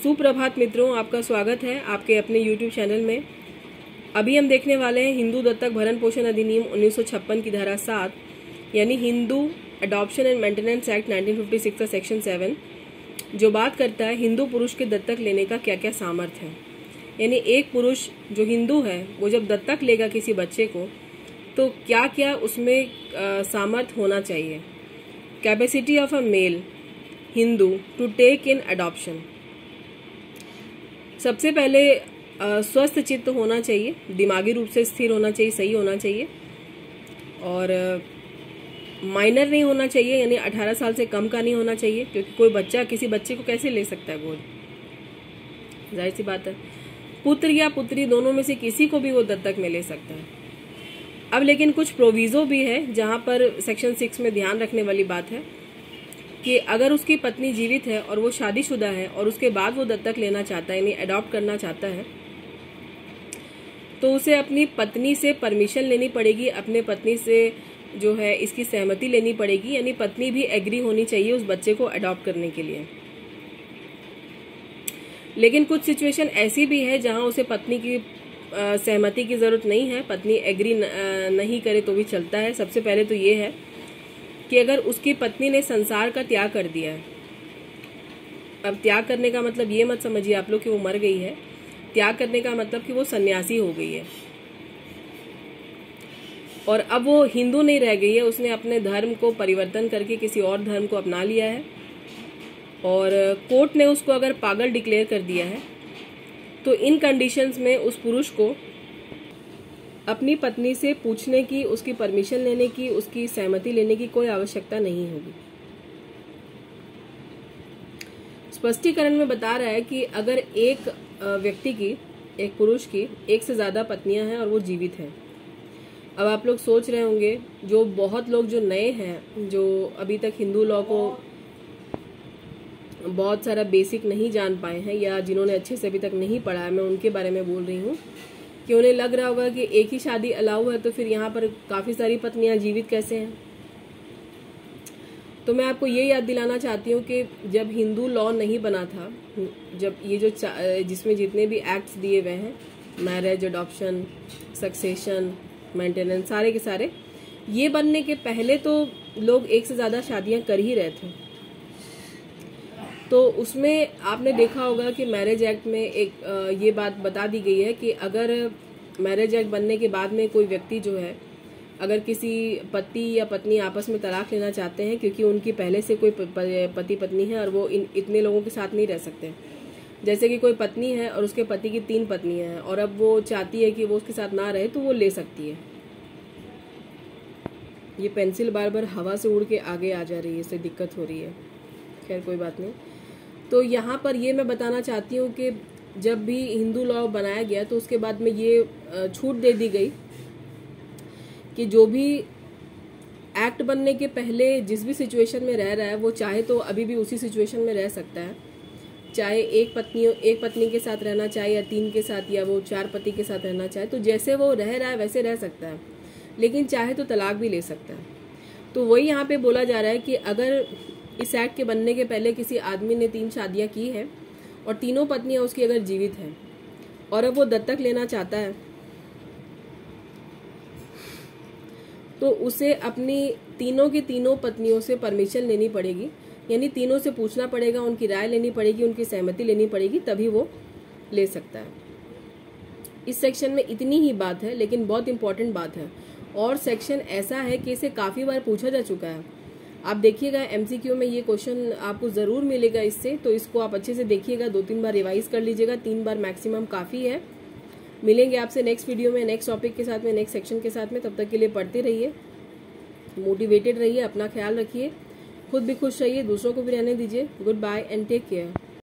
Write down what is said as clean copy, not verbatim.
सुप्रभात मित्रों, आपका स्वागत है आपके अपने YouTube चैनल में। अभी हम देखने वाले हैं हिंदू दत्तक भरण पोषण अधिनियम 1956 की धारा 7 यानी Hindu adoption and maintenance act 1956 का सेक्शन 7, जो बात करता है हिंदू पुरुष के दत्तक लेने का क्या क्या सामर्थ्य है। यानी एक पुरुष जो हिंदू है वो जब दत्तक लेगा किसी बच्चे को तो क्या क्या उसमें सामर्थ्य होना चाहिए। Capacity of a male Hindu to take in adoption. सबसे पहले स्वस्थ चित्त होना चाहिए, दिमागी रूप से स्थिर होना चाहिए, सही होना चाहिए, और माइनर नहीं होना चाहिए, यानी 18 साल से कम का नहीं होना चाहिए, क्योंकि कोई बच्चा किसी बच्चे को कैसे ले सकता है गोद, जाहिर सी बात है। पुत्र या पुत्री दोनों में से किसी को भी वो दत्तक में ले सकता है। अब लेकिन कुछ प्रोविजो भी है जहां पर सेक्शन 6 में ध्यान रखने वाली बात है कि अगर उसकी पत्नी जीवित है और वो शादीशुदा है और उसके बाद वो दत्तक लेना चाहता है यानी अडॉप्ट करना चाहता है, तो उसे अपनी पत्नी से परमिशन लेनी पड़ेगी, अपने पत्नी से जो है इसकी सहमति लेनी पड़ेगी, यानी पत्नी भी एग्री होनी चाहिए उस बच्चे को अडॉप्ट करने के लिए। लेकिन कुछ सिचुएशन ऐसी भी है जहां उसे पत्नी की सहमति की जरूरत नहीं है, पत्नी एग्री नहीं करे तो भी चलता है। सबसे पहले तो ये है कि अगर उसकी पत्नी ने संसार का त्याग कर दिया है, अब त्याग करने का मतलब ये मत समझिए आप लोग कि वो मर गई है, त्याग करने का मतलब कि वो सन्यासी हो गई है और अब वो हिंदू नहीं रह गई है, उसने अपने धर्म को परिवर्तन करके किसी और धर्म को अपना लिया है और कोर्ट ने उसको अगर पागल डिक्लेयर कर दिया है, तो इन कंडीशंस में उस पुरुष को अपनी पत्नी से पूछने की, उसकी परमिशन लेने की, उसकी सहमति लेने की कोई आवश्यकता नहीं होगी। स्पष्टीकरण में बता रहा है कि अगर एक व्यक्ति की, एक पुरुष की एक से ज्यादा पत्नियां हैं और वो जीवित हैं। अब आप लोग सोच रहे होंगे, जो बहुत लोग जो नए हैं, जो अभी तक हिंदू लॉ को बहुत सारा बेसिक नहीं जान पाए हैं या जिन्होंने अच्छे से अभी तक नहीं पढ़ा है, मैं उनके बारे में बोल रही हूँ कि उन्हें लग रहा होगा कि एक ही शादी अलाउ है तो फिर यहाँ पर काफी सारी पत्नियां जीवित कैसे हैं। तो मैं आपको ये याद दिलाना चाहती हूँ कि जब हिंदू लॉ नहीं बना था, जब ये जो जिसमें जितने भी एक्ट्स दिए हुए हैं, मैरिज, अडॉप्शन, सक्सेशन, मेंटेनेंस, सारे के सारे, ये बनने के पहले तो लोग एक से ज्यादा शादियां कर ही रहे थे। तो उसमें आपने देखा होगा कि मैरिज एक्ट में एक ये बात बता दी गई है कि अगर मैरिज एक्ट बनने के बाद में कोई व्यक्ति जो है, अगर किसी पति या पत्नी आपस में तलाक लेना चाहते हैं क्योंकि उनकी पहले से कोई पति पत्नी है और वो इतने लोगों के साथ नहीं रह सकते, जैसे कि कोई पत्नी है और उसके पति की 3 पत्नियां हैं और अब वो चाहती है कि वो उसके साथ ना रहे, तो वो ले सकती है। ये पेंसिल बार बार हवा से उड़ के आगे आ जा रही है, इससे दिक्कत हो रही है, खैर कोई बात नहीं। तो यहाँ पर ये मैं बताना चाहती हूँ कि जब भी हिंदू लॉ बनाया गया तो उसके बाद में ये छूट दे दी गई कि जो भी एक्ट बनने के पहले जिस भी सिचुएशन में रह रहा है वो चाहे तो अभी भी उसी सिचुएशन में रह सकता है, चाहे एक पत्नी के साथ रहना चाहे या 3 के साथ या वो 4 पति के साथ रहना चाहे, तो जैसे वो रह रहा है वैसे रह सकता है, लेकिन चाहे तो तलाक भी ले सकता है। तो वही यहाँ पे बोला जा रहा है कि अगर इस एक्ट के बनने के पहले किसी आदमी ने 3 शादियां की है और तीनों पत्नियां उसकी अगर जीवित हैं और अब वो दत्तक लेना चाहता है, तो उसे अपनी तीनों की तीनों पत्नियों से परमिशन लेनी पड़ेगी, यानी तीनों से पूछना पड़ेगा, उनकी राय लेनी पड़ेगी, उनकी सहमति लेनी पड़ेगी, तभी वो ले सकता है। इस सेक्शन में इतनी ही बात है, लेकिन बहुत इंपॉर्टेंट बात है, और सेक्शन ऐसा है कि इसे काफी बार पूछा जा चुका है। आप देखिएगा एमसीक्यू में ये क्वेश्चन आपको जरूर मिलेगा इससे, तो इसको आप अच्छे से देखिएगा, 2-3 बार रिवाइज कर लीजिएगा, 3 बार मैक्सिमम काफी है। मिलेंगे आपसे नेक्स्ट वीडियो में, नेक्स्ट टॉपिक के साथ में, नेक्स्ट सेक्शन के साथ में। तब तक के लिए पढ़ते रहिए, मोटिवेटेड रहिए, अपना ख्याल रखिए, खुद भी खुश रहिए, दूसरों को भी रहने दीजिए। Goodbye and take care.